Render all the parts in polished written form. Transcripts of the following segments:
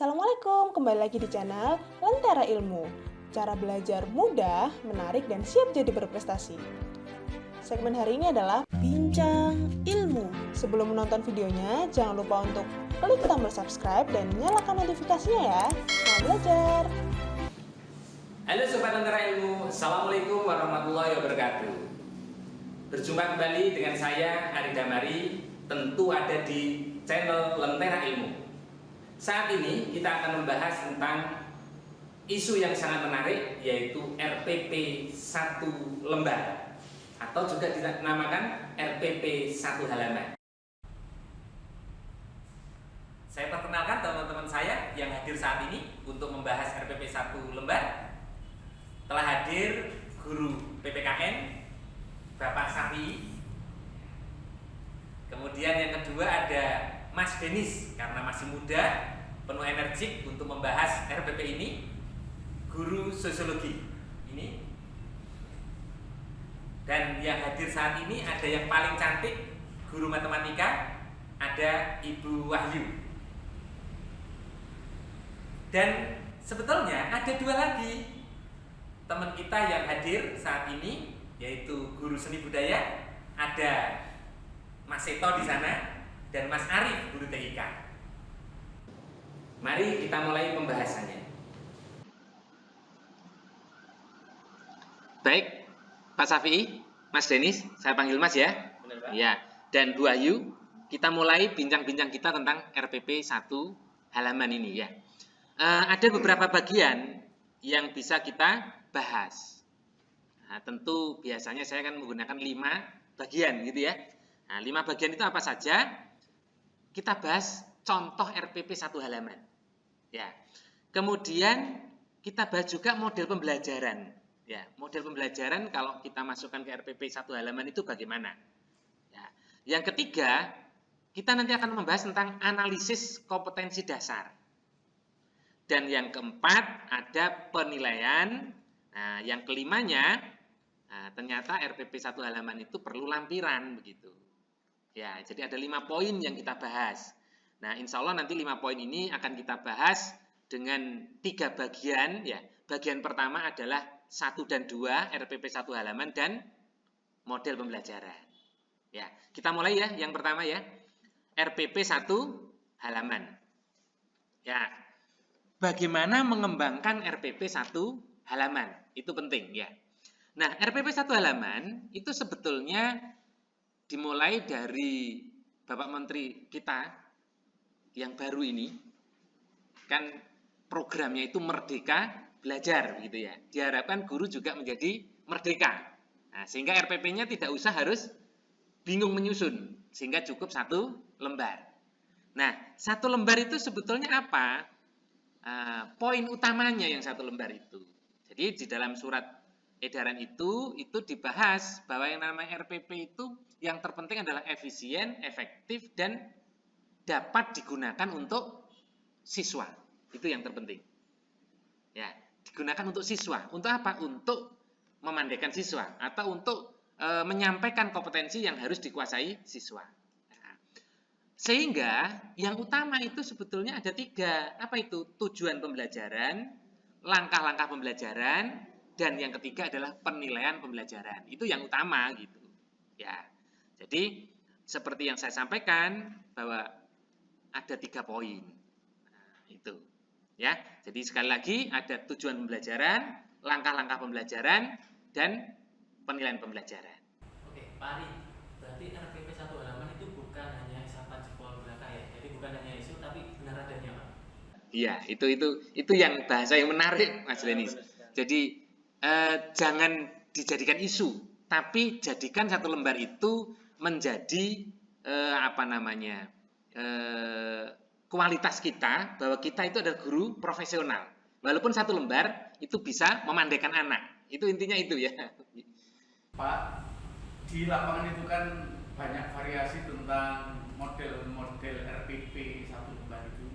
Assalamualaikum, kembali lagi di channel Lentera Ilmu. Cara belajar mudah, menarik, dan siap jadi berprestasi. Segmen hari ini adalah Bincang Ilmu. Sebelum menonton videonya, jangan lupa untuk klik tombol subscribe dan nyalakan notifikasinya ya. Selamat belajar! Halo Sobat Lentera Ilmu, Assalamualaikum warahmatullahi wabarakatuh. Berjumpa kembali dengan saya, Ari Damari, tentu ada di channel Lentera Ilmu. Saat ini kita akan membahas tentang isu yang sangat menarik, yaitu RPP 1 lembar atau juga dinamakan RPP 1 halaman. Saya perkenalkan teman-teman saya yang hadir saat ini untuk membahas RPP 1 lembar. Telah hadir guru PPKN Bapak Safi. Kemudian yang kedua ada Mas Denis, karena masih muda, penuh energik untuk membahas RPP ini, guru sosiologi ini. Dan yang hadir saat ini ada yang paling cantik, guru matematika, ada Ibu Wahyu. Dan sebetulnya ada dua lagi teman kita yang hadir saat ini, yaitu guru seni budaya, ada Mas Seto di sana, dan Mas Arif, guru TIK. Mari kita mulai pembahasannya. Baik, Pak Safi, Mas Denis, saya panggil Mas ya. Benar, Pak? Ya, dan Bu Ayu, kita mulai bincang-bincang kita tentang RPP 1 halaman ini ya. Ada beberapa bagian yang bisa kita bahas. Nah, tentu biasanya saya akan menggunakan 5 bagian gitu ya. Nah, 5 bagian itu apa saja? Kita bahas contoh RPP 1 halaman. Ya. Kemudian kita bahas juga model pembelajaran. Ya, model pembelajaran kalau kita masukkan ke RPP 1 halaman itu bagaimana? Ya. Yang ketiga, kita nanti akan membahas tentang analisis kompetensi dasar. Dan yang keempat ada penilaian. Nah, yang kelimanya, ternyata RPP 1 halaman itu perlu lampiran begitu. Ya, jadi ada 5 poin yang kita bahas. Nah, insya Allah nanti 5 poin ini akan kita bahas dengan 3 bagian. Ya, bagian pertama adalah 1 dan 2 RPP 1 halaman dan model pembelajaran. Ya, kita mulai ya. Yang pertama ya, RPP 1 halaman. Ya, bagaimana mengembangkan RPP 1 halaman? Itu penting ya. Nah, RPP 1 halaman itu sebetulnya dimulai dari Bapak Menteri kita yang baru ini, kan programnya itu Merdeka Belajar gitu ya. Diharapkan guru juga menjadi merdeka. Nah, sehingga RPP-nya tidak usah harus bingung menyusun, sehingga cukup 1 lembar. Nah, 1 lembar itu sebetulnya apa? Poin utamanya yang 1 lembar itu. Jadi di dalam surat edaran itu dibahas bahwa yang namanya RPP itu yang terpenting adalah efisien, efektif, dan dapat digunakan untuk siswa. Itu yang terpenting. Ya, digunakan untuk siswa. Untuk apa? Untuk memandaikan siswa atau untuk menyampaikan kompetensi yang harus dikuasai siswa. Nah, sehingga yang utama itu sebetulnya ada 3. Apa itu? Tujuan pembelajaran, langkah-langkah pembelajaran, dan yang ketiga adalah penilaian pembelajaran. Itu yang utama gitu. Ya. Jadi seperti yang saya sampaikan bahwa ada 3 poin. Nah, itu. Ya. Jadi sekali lagi ada tujuan pembelajaran, langkah-langkah pembelajaran, dan penilaian pembelajaran. Oke, Pak Ari, berarti RPP 1 halaman itu bukan hanya isapan jempol belaka ya. Jadi bukan hanya isu tapi benar adanya, Pak. Iya, itu yang bahasa yang menarik, Mas Denis. Jadi jangan dijadikan isu, tapi jadikan 1 lembar itu menjadi kualitas kita, bahwa kita itu adalah guru profesional. Walaupun 1 lembar itu bisa memandaikan anak. Itu intinya itu ya. Pak, di lapangan itu kan banyak variasi tentang model-model RPP 1 lembar itu,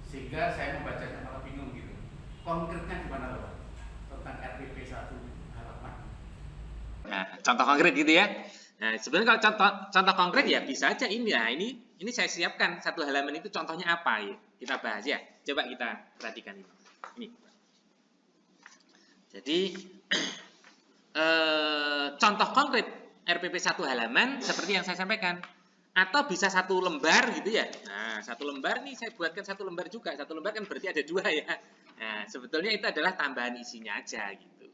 sehingga saya membacanya malah bingung gitu. Konkretnya gimana Pak? Tentang RPP 1 halaman. Nah, contoh konkret gitu ya. Nah, sebenarnya kalau contoh konkret ya bisa aja ini. Nah, ini ini saya siapkan satu halaman itu contohnya apa ya? Kita bahas ya. Coba kita perhatikan ini. Ini. Jadi contoh konkret RPP satu halaman seperti yang saya sampaikan. Atau bisa satu lembar gitu ya. Nah, satu lembar nih saya buatkan satu lembar juga. Satu lembar kan berarti ada dua ya. Nah, sebetulnya itu adalah tambahan isinya aja gitu.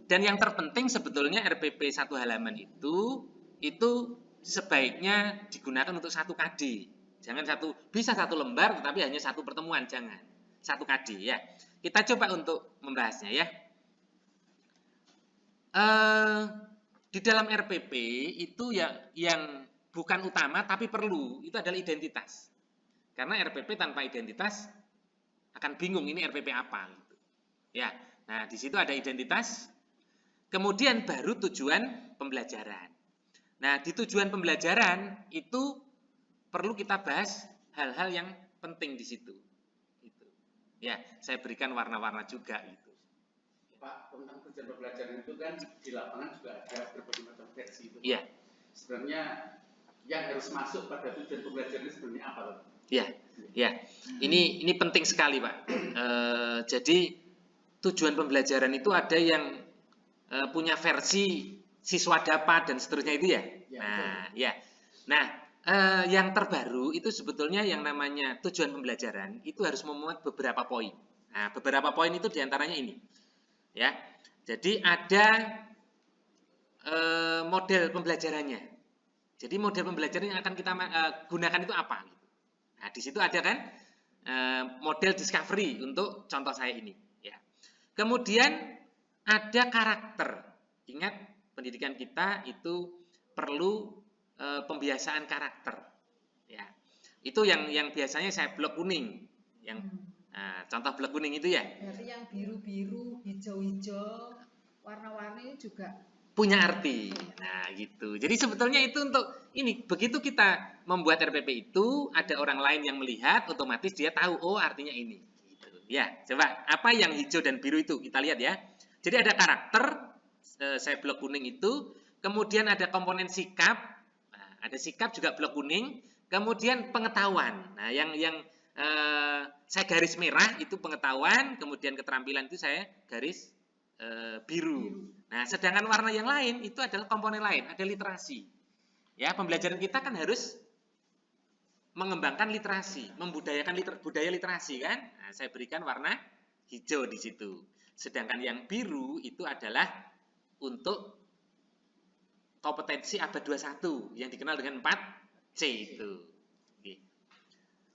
Dan yang terpenting sebetulnya RPP satu halaman itu sebaiknya digunakan untuk satu KD. Jangan bisa satu lembar tetapi hanya satu pertemuan, jangan. Satu KD ya. Kita coba untuk membahasnya ya. Di dalam RPP itu yang bukan utama tapi perlu, itu adalah identitas. Karena RPP tanpa identitas akan bingung ini RPP apa gitu. Ya. Nah, di situ ada identitas. Kemudian baru tujuan pembelajaran. Nah, di tujuan pembelajaran itu perlu kita bahas hal-hal yang penting di situ. Gitu. Ya, saya berikan warna-warna juga gitu. Pak, tentang tujuan pembelajaran itu kan di lapangan juga ada berbagai macam versi itu. Iya. Sebenarnya yang harus masuk pada tujuan pembelajaran itu sebenarnya apa, Pak? Ya, ya. Ini penting sekali, Pak. Jadi tujuan pembelajaran itu ada yang punya versi siswa dapat dan seterusnya itu ya. Nah, ya. Nah, yang terbaru itu sebetulnya yang namanya tujuan pembelajaran itu harus memuat beberapa poin. Nah, beberapa poin itu diantaranya ini. Ya, jadi ada model pembelajarannya. Jadi model pembelajaran yang akan kita gunakan itu apa? Gitu. Nah, di situ ada kan model discovery untuk contoh saya ini. Ya. Kemudian ada karakter. Ingat pendidikan kita itu perlu pembiasaan karakter. Ya, itu yang biasanya saya blok kuning. Yang contoh blok kuning itu ya. Berarti yang biru-biru, hijau-hijau, warna-warni juga punya arti. Nah, gitu. Jadi sebetulnya itu untuk ini, begitu kita membuat RPP itu, ada orang lain yang melihat, otomatis dia tahu, oh artinya ini. Gitu. Ya, coba, apa yang hijau dan biru itu? Kita lihat ya. Jadi ada karakter, saya blok kuning itu, kemudian ada komponen sikap, nah, ada sikap juga blok kuning, kemudian pengetahuan. Nah, yang saya garis merah itu pengetahuan, kemudian keterampilan itu saya garis biru. Nah, sedangkan warna yang lain itu adalah komponen lain, ada literasi. Ya, pembelajaran kita kan harus mengembangkan literasi, membudayakan budaya literasi kan? Nah, saya berikan warna hijau di situ. Sedangkan yang biru itu adalah untuk kompetensi abad 21 yang dikenal dengan 4C itu.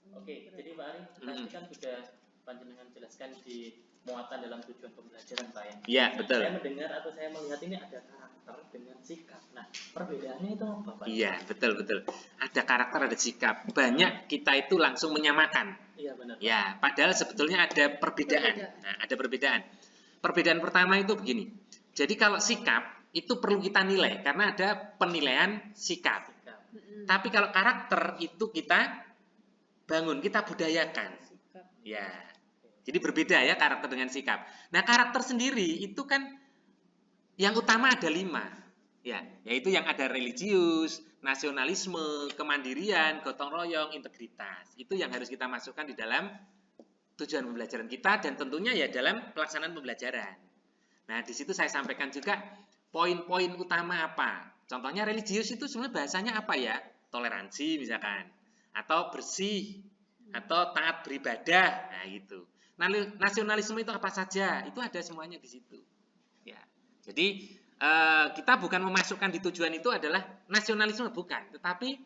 Oke, jadi Pak Ari, tadi kan sudah panjenengan jelaskan di muatan dalam tujuan pembelajaran Pak ya. Iya, betul. Saya mendengar atau saya melihat ini ada karakter dengan sikap. Nah, perbedaannya itu apa Pak? Iya, betul. Ada karakter, ada sikap. Banyak kita itu langsung menyamakan. Iya, benar. Ya, padahal sebetulnya ada perbedaan. Nah, ada perbedaan. Perbedaan pertama itu begini. Jadi kalau sikap itu perlu kita nilai karena ada penilaian sikap. Tapi kalau karakter itu kita bangun, kita budayakan. Ya. Jadi berbeda ya karakter dengan sikap. Nah, karakter sendiri itu kan yang utama ada 5. Ya, yaitu yang ada religius, nasionalisme, kemandirian, gotong royong, integritas. Itu yang harus kita masukkan di dalam tujuan pembelajaran kita dan tentunya ya dalam pelaksanaan pembelajaran. Nah, di situ saya sampaikan juga poin-poin utama apa. Contohnya religius itu sebenarnya bahasanya apa ya? Toleransi misalkan, atau bersih, atau taat beribadah, nah gitu. Nah, nasionalisme itu apa saja? Itu ada semuanya di situ. Ya, jadi kita bukan memasukkan di tujuan itu adalah nasionalisme bukan, tetapi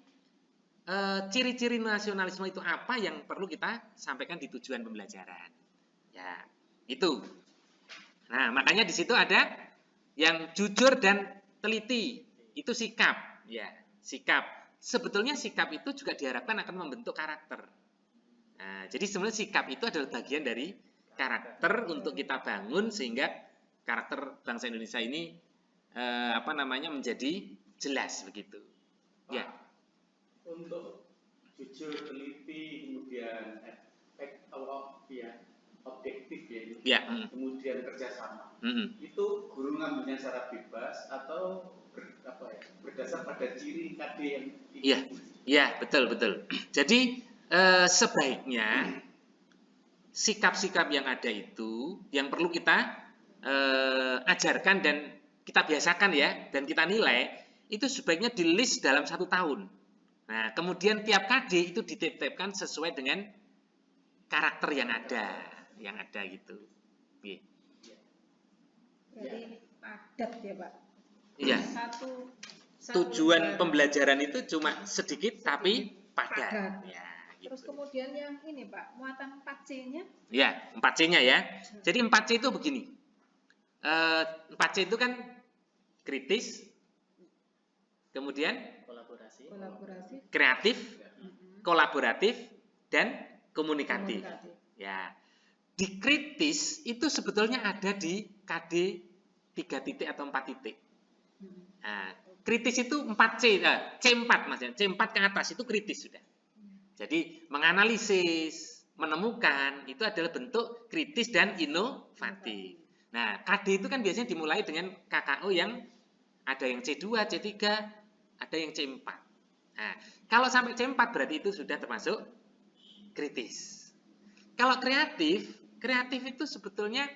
ciri-ciri nasionalisme itu apa yang perlu kita sampaikan di tujuan pembelajaran. Ya, itu. Nah, makanya di situ ada yang jujur dan teliti, itu sikap. Ya, sikap. Sebetulnya sikap itu juga diharapkan akan membentuk karakter. Nah, jadi sebenarnya sikap itu adalah bagian dari karakter untuk kita bangun sehingga karakter bangsa Indonesia ini menjadi jelas begitu. Ya. Untuk jujur, teliti, kemudian objektif ya, kemudian kerjasama. Itu guru ngambilnya secara bebas atau berdasar pada ciri KD yang Ya, betul, betul. Jadi sebaiknya sikap-sikap yang ada itu yang perlu kita ajarkan dan kita biasakan ya, dan kita nilai itu sebaiknya di list dalam 1 tahun. Nah, kemudian tiap KD itu ditetapkan sesuai dengan karakter yang ada gitu. Iya. Jadi padat ya Pak. Iya. Satu Tujuan lembar. pembelajaran itu cuma sedikit tapi padat. Padat. Ya, Terus gitu. kemudian yang ini Pak, muatan 4C-nya Ya, 4C-nya ya. Jadi 4C itu begini. 4C itu kan kritis, kemudian Kolaborasi. kreatif, kolaboratif, dan komunikatif. Ya. Di kritis itu sebetulnya ada di KD 3 titik atau 4 titik. Nah, kritis itu 4C, C4 maksudnya, C4 ke atas itu kritis sudah. Jadi menganalisis, menemukan itu adalah bentuk kritis dan inovatif. Nah, KD itu kan biasanya dimulai dengan KKO yang ada yang C2, C3, ada yang C4. Nah, kalau sampai C4 berarti itu sudah termasuk kritis. Kalau kreatif itu sebetulnya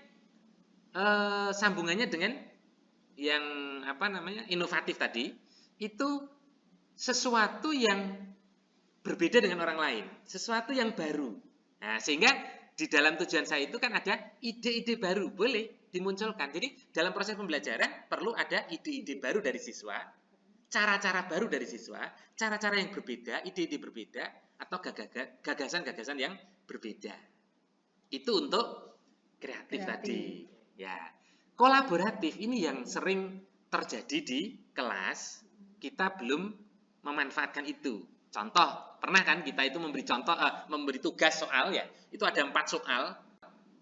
sambungannya dengan yang inovatif tadi, itu sesuatu yang berbeda dengan orang lain, sesuatu yang baru. Nah, sehingga di dalam tujuan saya itu kan ada ide-ide baru, boleh dimunculkan. Jadi dalam proses pembelajaran perlu ada ide-ide baru dari siswa, cara-cara baru dari siswa, cara-cara yang berbeda, ide-ide berbeda, atau gagasan-gagasan yang berbeda. Itu untuk kreatif tadi. Ya, kolaboratif ini yang sering terjadi di kelas, kita belum memanfaatkan itu. Contoh, pernah kan kita itu memberi tugas soal ya, itu ada 4 soal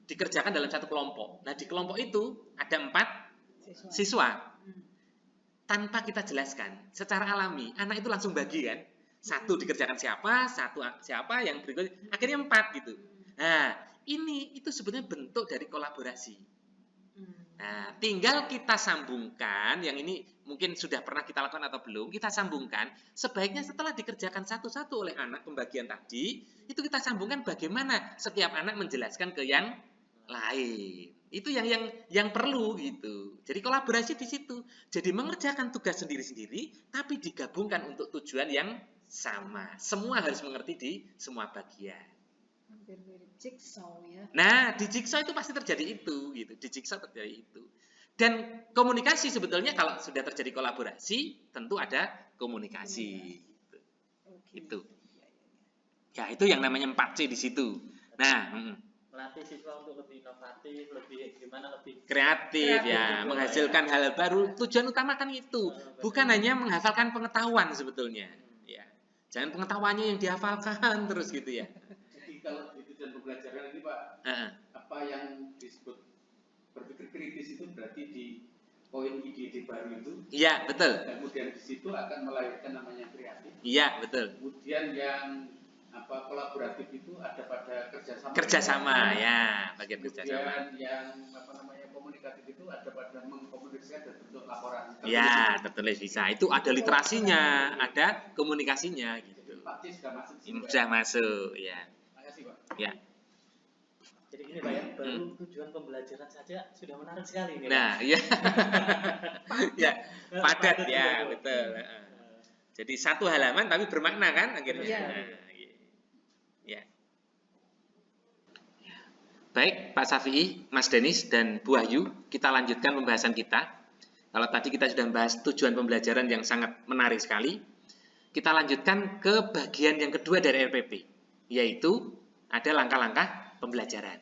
dikerjakan dalam satu kelompok. Nah, di kelompok itu ada 4 siswa. Tanpa kita jelaskan, secara alami, anak itu langsung bagi kan. Satu dikerjakan siapa, siapa, yang berikutnya, akhirnya 4 gitu. Nah, itu sebetulnya bentuk dari kolaborasi. Nah, tinggal kita sambungkan, yang ini mungkin sudah pernah kita lakukan atau belum, kita sambungkan, sebaiknya setelah dikerjakan satu-satu oleh anak pembagian tadi, itu kita sambungkan bagaimana setiap anak menjelaskan ke yang lain. Itu yang perlu gitu. Jadi kolaborasi di situ. Jadi mengerjakan tugas sendiri-sendiri, tapi digabungkan untuk tujuan yang sama. Semua harus mengerti di semua bagian. hampir mirip jigsaw ya. Nah, di jigsaw itu pasti terjadi itu, gitu. Di jigsaw terjadi itu. Dan komunikasi sebetulnya kalau sudah terjadi kolaborasi, tentu ada komunikasi. Gitu. Itu. Ya, itu yang namanya 4C di situ. Nah, Melatih siswa untuk lebih inovatif, lebih kreatif ya, menghasilkan hal baru. Tujuan utama kan itu, bukan hanya menghafalkan pengetahuan sebetulnya. Ya, jangan pengetahuannya yang dihafalkan terus gitu ya. Jadi kalau di tujuan pembelajaran ini Pak, apa yang disebut berpikir kritis itu berarti di poin ide-ide baru itu. Iya, betul. Kemudian di situ akan melahirkan namanya kreatif. Iya, betul. Kemudian yang kolaboratif itu ada pada kerjasama ya, bagian kerjasama. Kemudian yang komunikatif itu ada pada mengkomunikasikan dan bentuk laporan. Ya, tertulis bisa. Itu ada literasinya, ada komunikasinya gitu. Jadi sudah masuk. Sudah masuk, ya. Terima kasih Pak. Ya. Jadi ini Pak ya, baru tujuan pembelajaran saja sudah menarik sekali ini. Nah, iya. Ya, padat ya, betul. Jadi 1 halaman tapi bermakna kan akhirnya. Ya. Baik, Pak Safi'i, Mas Denis, dan Bu Ayu, kita lanjutkan pembahasan kita. Kalau tadi kita sudah membahas tujuan pembelajaran yang sangat menarik sekali, kita lanjutkan ke bagian yang kedua dari RPP, yaitu ada langkah-langkah pembelajaran.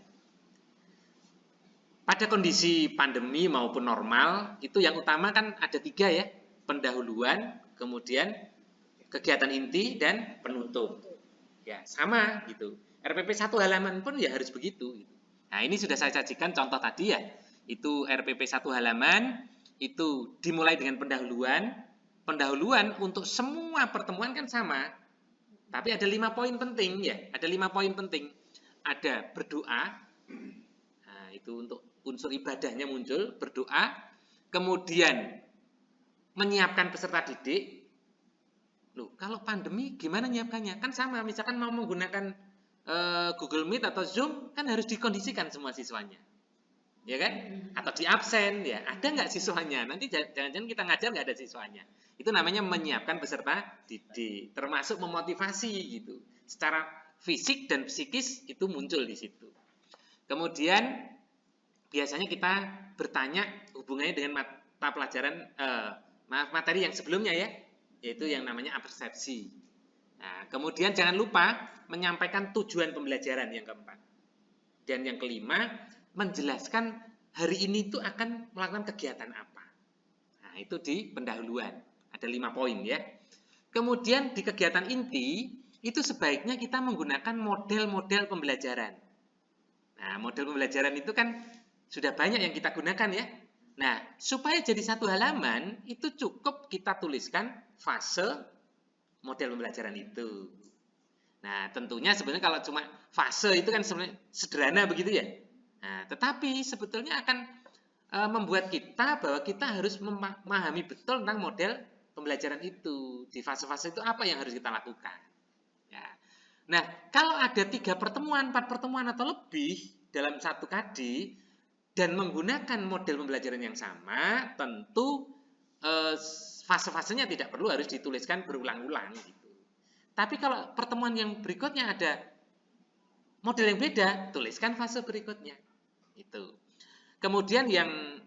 Pada kondisi pandemi maupun normal, itu yang utama kan ada 3 ya, pendahuluan, kemudian kegiatan inti, dan penutup. Ya, sama gitu. RPP 1 halaman pun ya harus begitu. Nah, ini sudah saya sajikan contoh tadi ya. Itu RPP 1 halaman, itu dimulai dengan pendahuluan. Pendahuluan untuk semua pertemuan kan sama. Tapi ada 5 poin penting ya. Ada 5 poin penting. Ada berdoa. Nah, itu untuk unsur ibadahnya muncul, berdoa. Kemudian menyiapkan peserta didik. Loh, kalau pandemi gimana nyiapkannya? Kan sama, misalkan mau menggunakan Google Meet atau Zoom, kan harus dikondisikan semua siswanya. Ya kan? Atau di absen, ya. Ada nggak siswanya? Nanti jangan-jangan kita ngajar nggak ada siswanya. Itu namanya menyiapkan peserta didik, termasuk memotivasi gitu. Secara fisik dan psikis itu muncul di situ. Kemudian biasanya kita bertanya hubungannya dengan mata pelajaran materi yang sebelumnya ya, yaitu yang namanya persepsi. Nah, kemudian jangan lupa menyampaikan tujuan pembelajaran yang keempat. Dan yang kelima, menjelaskan hari ini itu akan melakukan kegiatan apa. Nah, itu di pendahuluan. Ada 5 poin ya. Kemudian di kegiatan inti, itu sebaiknya kita menggunakan model-model pembelajaran. Nah, model pembelajaran itu kan sudah banyak yang kita gunakan ya. Nah, supaya jadi satu halaman, itu cukup kita tuliskan fase model pembelajaran itu. Nah, tentunya sebenarnya kalau cuma fase itu kan sebenarnya sederhana begitu ya. Nah, tetapi sebetulnya akan membuat kita bahwa kita harus memahami betul tentang model pembelajaran itu. Di fase-fase itu apa yang harus kita lakukan. Ya. Nah, kalau ada 3 pertemuan, 4 pertemuan atau lebih dalam satu kadi dan menggunakan model pembelajaran yang sama, tentu fase-fasenya tidak perlu harus dituliskan berulang-ulang gitu. Tapi kalau pertemuan yang berikutnya ada model yang beda, tuliskan fase berikutnya. Itu. Kemudian yang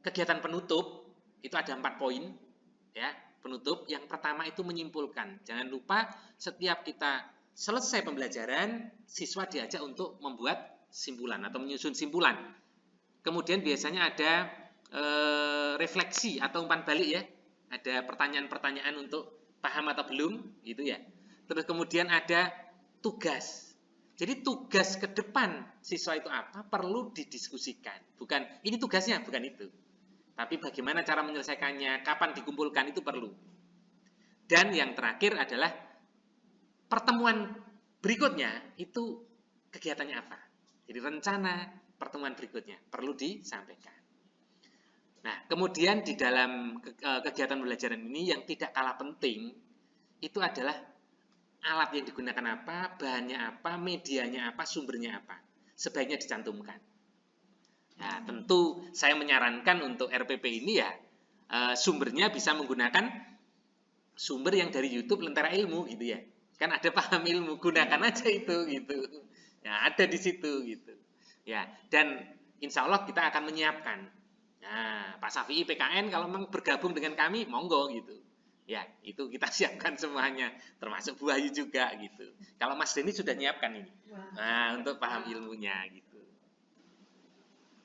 kegiatan penutup itu ada 4 poin ya, penutup. Yang pertama itu menyimpulkan. Jangan lupa setiap kita selesai pembelajaran, siswa diajak untuk membuat simpulan atau menyusun simpulan. Kemudian biasanya ada refleksi atau umpan balik ya. Ada pertanyaan-pertanyaan untuk paham atau belum, gitu ya. Terus kemudian ada tugas. Jadi tugas ke depan siswa itu apa perlu didiskusikan. Bukan ini tugasnya, bukan itu. Tapi bagaimana cara menyelesaikannya, kapan dikumpulkan itu perlu. Dan yang terakhir adalah pertemuan berikutnya itu kegiatannya apa. Jadi rencana pertemuan berikutnya perlu disampaikan. Nah, kemudian di dalam kegiatan pembelajaran ini yang tidak kalah penting itu adalah alat yang digunakan apa, bahannya apa, medianya apa, sumbernya apa. Sebaiknya dicantumkan. Nah, tentu saya menyarankan untuk RPP ini ya sumbernya bisa menggunakan sumber yang dari YouTube Lentera Ilmu gitu ya. Kan ada paham ilmu, gunakan aja itu gitu. Ya, ada di situ gitu. Ya, dan insya Allah kita akan menyiapkan. Nah, Pak Safi'i PKN kalau memang bergabung dengan kami, monggo gitu. Ya, itu kita siapkan semuanya, termasuk Bu Ayu juga gitu. Kalau Mas Denny sudah nyiapkan ini. Nah, untuk paham ilmunya gitu.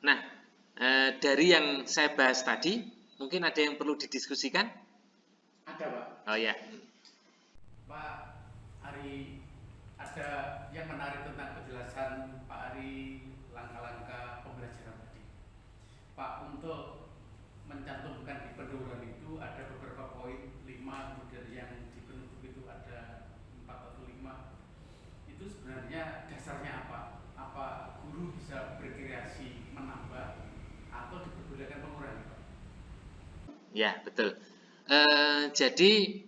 Nah, dari yang saya bahas tadi, mungkin ada yang perlu didiskusikan? Ada Pak. Oh ya. Pak Ari, ada yang menarik tentang penjelasan Pak Ari langkah-langkah pembelajaran tadi. Pak, untuk mencantumkan di pendahuluan itu ada beberapa poin, 5, kemudian yang di penutup itu ada 4 atau 5. Itu sebenarnya dasarnya apa? Apa guru bisa berkreasi menambah atau diperbolehkan mengurangi, Pak? Ya, betul. Jadi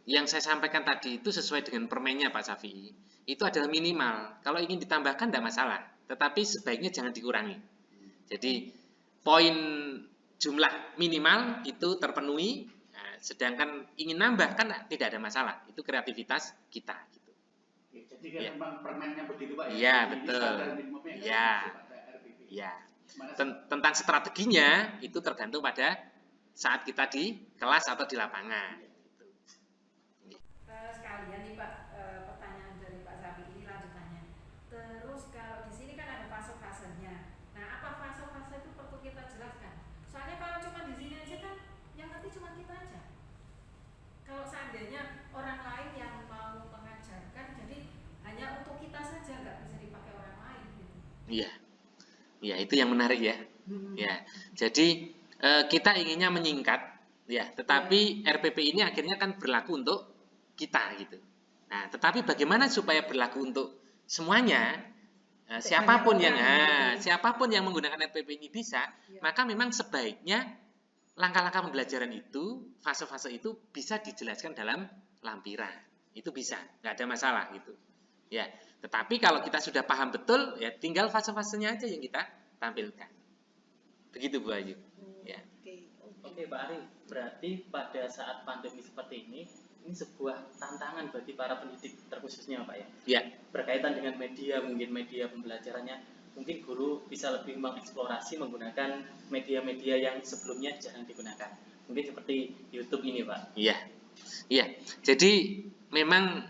yang saya sampaikan tadi itu sesuai dengan permennya Pak Safi'i. Itu adalah minimal. Kalau ingin ditambahkan tidak masalah, tetapi sebaiknya jangan dikurangi. Jadi poin jumlah minimal itu terpenuhi, nah, sedangkan ingin nambah kan tidak ada masalah. Itu kreativitas kita. Gitu. Jadi kan memang permennya begitu Pak ya? Iya, betul. Iya. Iya. Tentang strateginya itu tergantung pada saat kita di kelas atau di lapangan. Sekalian nih Pak, pertanyaan dari Pak Safi ini lanjutannya. Terus kalau di sini kan ada fase-fasenya. Nah, apa fase-fase itu perlu kita jelaskan? Soalnya kalau cuma di sini aja kan yang ngerti cuma kita aja. Kalau seandainya orang lain yang mau mengajarkan, jadi hanya untuk kita saja, nggak bisa dipakai orang lain gitu. Iya. Ya, itu yang menarik ya. Ya. Jadi kita inginnya menyingkat ya, tetapi RPP ini akhirnya kan berlaku untuk kita gitu. Nah, tetapi bagaimana supaya berlaku untuk semuanya? Siapapun yang menggunakan RPP ini bisa, maka memang sebaiknya langkah-langkah pembelajaran itu, fase-fase itu bisa dijelaskan dalam lampiran. Itu bisa, nggak ada masalah gitu. Ya, tetapi kalau kita sudah paham betul, ya tinggal fase-fasenya aja yang kita tampilkan. Begitu Bu Ayu. Ya. Oke Pak Ari, berarti pada saat pandemi seperti ini sebuah tantangan bagi para pendidik terkhususnya Pak ya. Ya. Berkaitan dengan media, mungkin media pembelajarannya, mungkin guru bisa lebih mengeksplorasi menggunakan media-media yang sebelumnya jarang digunakan. Mungkin seperti YouTube ini Pak. Iya. Iya. Jadi memang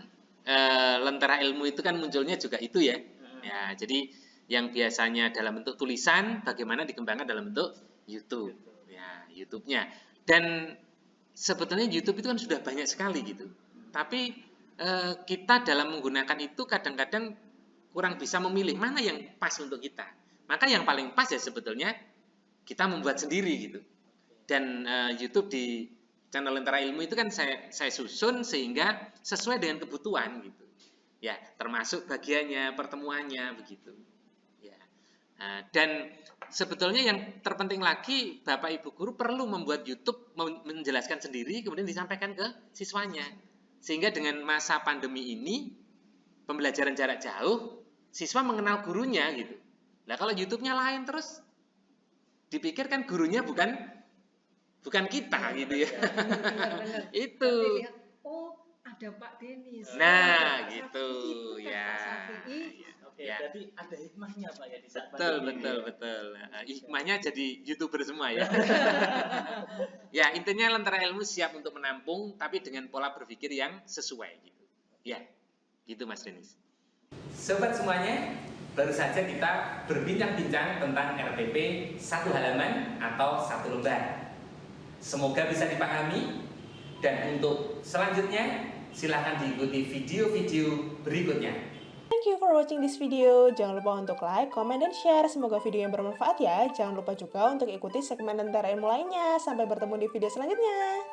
Lentera Ilmu itu kan munculnya juga itu ya. Ya, jadi yang biasanya dalam bentuk tulisan bagaimana dikembangkan dalam bentuk YouTube. Ya, YouTube-nya. Dan sebetulnya YouTube itu kan sudah banyak sekali gitu. Tapi kita dalam menggunakan itu kadang-kadang kurang bisa memilih mana yang pas untuk kita. Maka yang paling pas ya sebetulnya kita membuat sendiri gitu. Dan YouTube di channel Lentera Ilmu itu kan saya susun sehingga sesuai dengan kebutuhan gitu. Ya, termasuk bagiannya, pertemuannya begitu. Ya. Dan sebetulnya yang terpenting lagi Bapak Ibu guru perlu membuat YouTube menjelaskan sendiri kemudian disampaikan ke siswanya. Sehingga dengan masa pandemi ini pembelajaran jarak jauh siswa mengenal gurunya gitu. Nah, kalau YouTube-nya lain terus dipikir kan gurunya bukan kita gitu ya. Benar-benar. Itu. Tapi lihat, oh ada Pak Denis. Nah, Pak gitu Safi'i, itu kan ya. Pak Safi'i. Ya. Oke, Ya. berarti ada hikmahnya Pak ya di saat Betul, pandemi ini. betul. Nah, hikmahnya jadi YouTuber semua ya. Ya, intinya Lentera Ilmu siap untuk menampung tapi dengan pola berpikir yang sesuai gitu. Ya. Gitu Mas Denis. Sobat semuanya, baru saja kita berbincang-bincang tentang RPP satu halaman atau satu lembar. Semoga bisa dipahami dan untuk selanjutnya silahkan diikuti video-video berikutnya. Thank you for watching this video. Jangan lupa untuk like, comment, dan share. Semoga video yang bermanfaat ya. Jangan lupa juga untuk ikuti segmen Lentera Ilmu lainnya. Sampai bertemu di video selanjutnya.